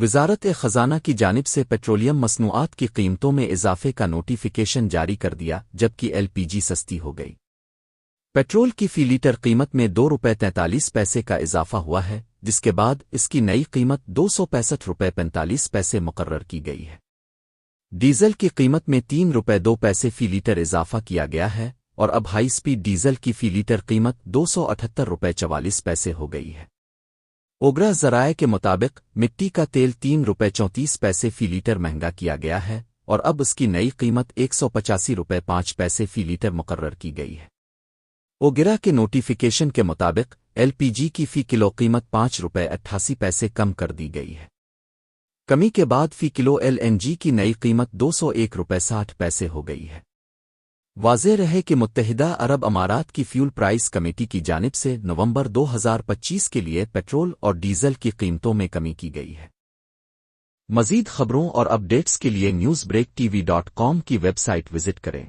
وزارت خزانہ کی جانب سے پیٹرولیم مصنوعات کی قیمتوں میں اضافے کا نوٹیفیکیشن جاری کر دیا جبکہ ایل پی جی سستی ہو گئی۔ پیٹرول کی فی لیٹر قیمت میں ₹2.43 کا اضافہ ہوا ہے، جس کے بعد اس کی نئی قیمت ₹265.45 مقرر کی گئی ہے۔ ڈیزل کی قیمت میں ₹3.02 فی لیٹر اضافہ کیا گیا ہے اور اب ہائی سپیڈ ڈیزل کی فی لیٹر قیمت ₹278.44 ہو گئی ہے۔ اوگرا ذرائع کے مطابق مٹی کا تیل ₹3.34 فی لیٹر مہنگا کیا گیا ہے اور اب اس کی نئی قیمت ₹185.05 فی لیٹر مقرر کی گئی ہے۔ اوگرا کے نوٹیفیکیشن کے مطابق ایل پی جی کی فی کلو قیمت ₹5.88 کم کر دی گئی ہے۔ کمی کے بعد فی کلو ایل این جی کی نئی قیمت ₹201.60 ہو گئی ہے۔ واضح رہے کہ متحدہ عرب امارات کی فیول پرائس کمیٹی کی جانب سے نومبر 2025 کے لیے پیٹرول اور ڈیزل کی قیمتوں میں کمی کی گئی ہے۔ مزید خبروں اور اپ ڈیٹس کے لیے newsbreaktv.com کی ویب سائٹ وزٹ کریں۔